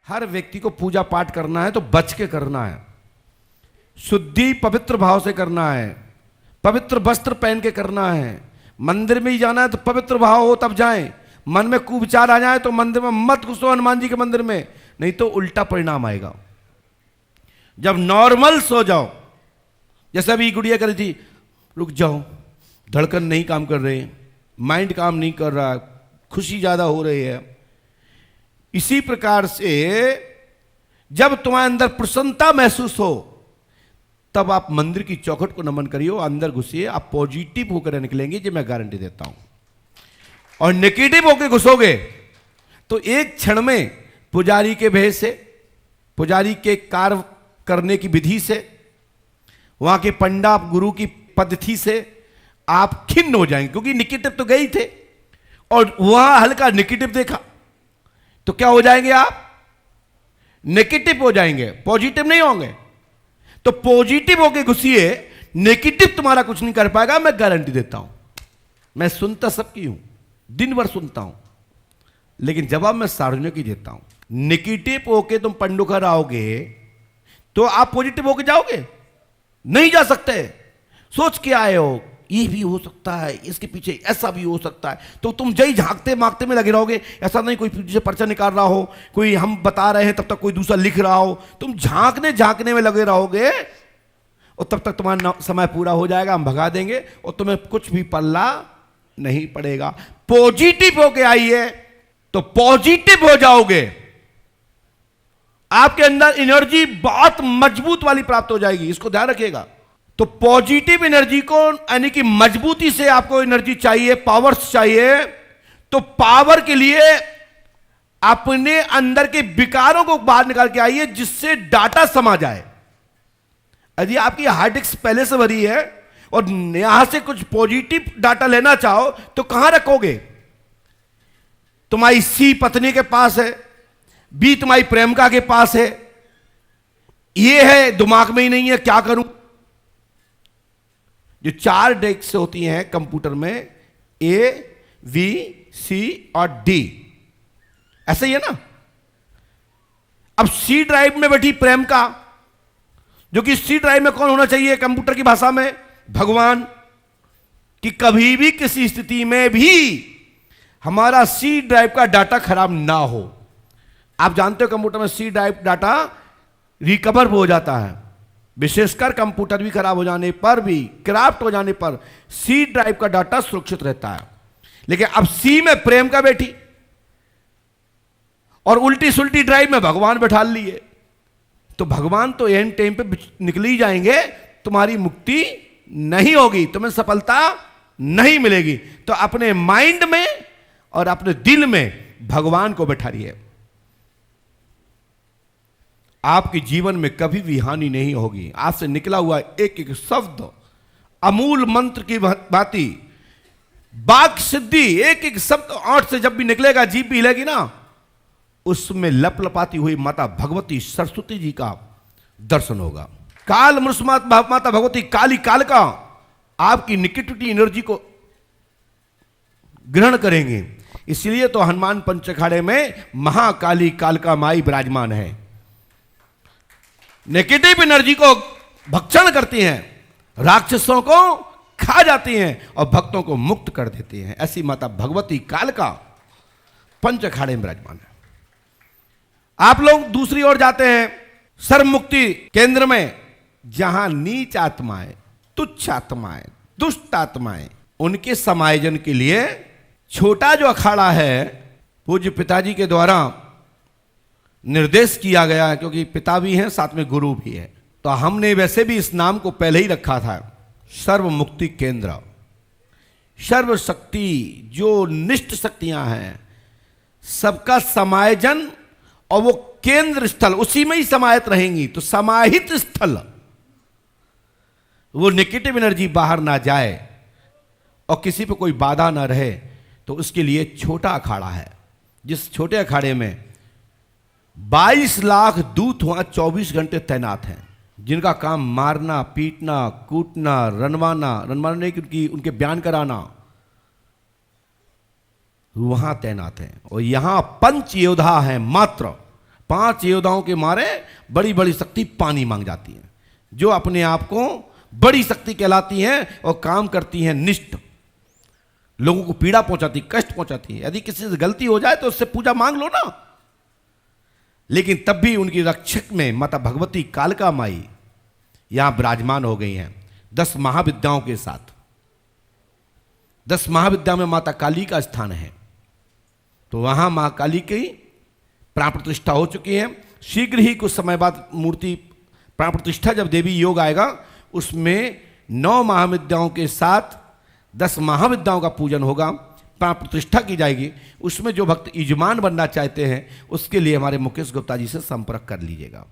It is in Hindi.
हर व्यक्ति को पूजा पाठ करना है तो बच के करना है, शुद्धि पवित्र भाव से करना है, पवित्र वस्त्र पहन के करना है। मंदिर में ही जाना है तो पवित्र भाव हो तब जाएं। मन में कुविचार आ जाए तो मंदिर में मत घुसो, हनुमान जी के मंदिर में, नहीं तो उल्टा परिणाम आएगा। जब नॉर्मल सो जाओ, जैसे अभी गुड़िया करी थी, रुक जाओ, धड़कन नहीं काम कर रहे, माइंड काम नहीं कर रहा, खुशी ज्यादा हो रही है। इसी प्रकार से जब तुम्हारे अंदर प्रसन्नता महसूस हो तब आप मंदिर की चौखट को नमन करिए, अंदर घुसिए, आप पॉजिटिव होकर निकलेंगे, ये मैं गारंटी देता हूं। और नेगेटिव होकर घुसोगे तो एक क्षण में पुजारी के भेष से, पुजारी के कार्य करने की विधि से, वहां के पंडा गुरु की पद्धति से आप खिन्न हो जाएंगे, क्योंकि नेगेटिव तो गए ही थे और वहां हल्का नेगेटिव देखा तो क्या हो जाएंगे आप? नेगेटिव हो जाएंगे, पॉजिटिव नहीं होंगे। तो पॉजिटिव होके घुसिए, नेगेटिव तुम्हारा कुछ नहीं कर पाएगा, मैं गारंटी देता हूं। मैं सुनता सबकी हूं, दिन भर सुनता हूं, लेकिन जवाब मैं सार्वजनिक ही देता हूं। नेगेटिव होके तुम पंडुखर आओगे तो आप पॉजिटिव होके जाओगे? नहीं जा सकते। सोच के आए हो ये भी हो सकता है, इसके पीछे ऐसा भी हो सकता है, तो तुम जय झांकते मांगते में लगे रहोगे। ऐसा नहीं कोई पीछे पर्चा निकाल रहा हो, कोई हम बता रहे हैं तब तक कोई दूसरा लिख रहा हो, तुम झांकने में लगे रहोगे और तब तक तुम्हारा समय पूरा हो जाएगा, हम भगा देंगे और तुम्हें कुछ भी पल्ला नहीं पड़ेगा। पॉजिटिव होके आइए तो पॉजिटिव हो जाओगे, आपके अंदर एनर्जी बहुत मजबूत वाली प्राप्त हो जाएगी, इसको ध्यान रखिएगा। तो पॉजिटिव एनर्जी को, यानी कि मजबूती से आपको एनर्जी चाहिए, पावर्स चाहिए, तो पावर के लिए अपने अंदर के विकारों को बाहर निकाल के आइए, जिससे डाटा समा जाए। यदि आपकी हार्ड डिस्क पहले से भरी है और यहां से कुछ पॉजिटिव डाटा लेना चाहो तो कहां रखोगे? तुम्हारी सी पत्नी के पास है, बी तुम्हारी प्रेमिका के पास है, ये है दिमाग में ही नहीं है, क्या करूं? जो 4 डेस्क होती हैं कंप्यूटर में, ए, वी, सी और डी, ऐसा ही है ना। अब सी ड्राइव में बैठी प्रेमिका, जो कि सी ड्राइव में कौन होना चाहिए कंप्यूटर की भाषा में? भगवान। कि कभी भी किसी स्थिति में भी हमारा सी ड्राइव का डाटा खराब ना हो। आप जानते हो कंप्यूटर में सी ड्राइव डाटा रिकवर हो जाता है, विशेषकर कंप्यूटर भी खराब हो जाने पर भी, क्रैप्ट हो जाने पर सी ड्राइव का डाटा सुरक्षित रहता है। लेकिन अब सी में प्रेम का बैठी और उल्टी सुल्टी ड्राइव में भगवान बैठा लिए, तो भगवान तो एंड टाइम पे निकल ही जाएंगे, तुम्हारी मुक्ति नहीं होगी, तुम्हें सफलता नहीं मिलेगी। तो अपने माइंड में और अपने दिल में भगवान को बैठा रहिए, आपके जीवन में कभी भी हानि नहीं होगी। आपसे निकला हुआ एक एक शब्द अमूल मंत्र की भांति, वाक सिद्धि, एक एक शब्द आंट से जब भी निकलेगा, जीभ भी हिलेगी ना, उसमें लपलपाती हुई माता भगवती सरस्वती जी का दर्शन होगा। काल मृषमात माता भगवती काली काल का आपकी नेगेटिविटी एनर्जी को ग्रहण करेंगे। इसलिए तो हनुमान पंचखाड़े में महाकाली कालका माई विराजमान है। नेगेटिव एनर्जी को भक्षण करती हैं, राक्षसों को खा जाती हैं और भक्तों को मुक्त कर देती हैं। ऐसी माता भगवती कालका पंचखाड़े में विराजमान है। आप लोग दूसरी ओर जाते हैं सर्व मुक्ति केंद्र में, जहां नीच आत्माएं, तुच्छ आत्माएं, दुष्ट आत्माएं, उनके समायोजन के लिए छोटा जो अखाड़ा है पूज्य पिताजी के द्वारा निर्देश किया गया है, क्योंकि पिता भी हैं साथ में गुरु भी है। तो हमने वैसे भी इस नाम को पहले ही रखा था, सर्व मुक्ति केंद्र। सर्व शक्ति, जो निष्ठ शक्तियां हैं, सबका समायोजन, और वो केंद्र स्थल उसी में ही समाहित रहेंगी। तो समाहित स्थल, वो नेगेटिव एनर्जी बाहर ना जाए और किसी पे कोई बाधा ना रहे, तो उसके लिए छोटा अखाड़ा है। जिस छोटे अखाड़े में 22 लाख दूत वहां 24 घंटे तैनात हैं, जिनका काम मारना, पीटना, कूटना, रनवाना नहीं कि उनके बयान कराना, वहां तैनात हैं। और यहां पंच योद्धा हैं, मात्र 5 योद्धाओं के मारे बड़ी बड़ी शक्ति पानी मांग जाती है, जो अपने आप को बड़ी शक्ति कहलाती हैं और काम करती हैं निष्ठ, लोगों को पीड़ा पहुंचाती, कष्ट पहुंचाती है। यदि किसी से गलती हो जाए तो उससे पूजा मांग लो ना। लेकिन तब भी उनकी रक्षक में माता भगवती कालका माई यहां विराजमान हो गई हैं 10 महाविद्याओं के साथ। 10 महाविद्या में माता काली का स्थान है, तो वहां मां काली की प्राण प्रतिष्ठा हो चुकी है। शीघ्र ही कुछ समय बाद मूर्ति प्राण प्रतिष्ठा, जब देवी योग आएगा उसमें 9 महाविद्याओं के साथ 10 महाविद्याओं का पूजन होगा, प्राण प्रतिष्ठा की जाएगी। उसमें जो भक्त यजमान बनना चाहते हैं उसके लिए हमारे मुकेश गुप्ता जी से संपर्क कर लीजिएगा।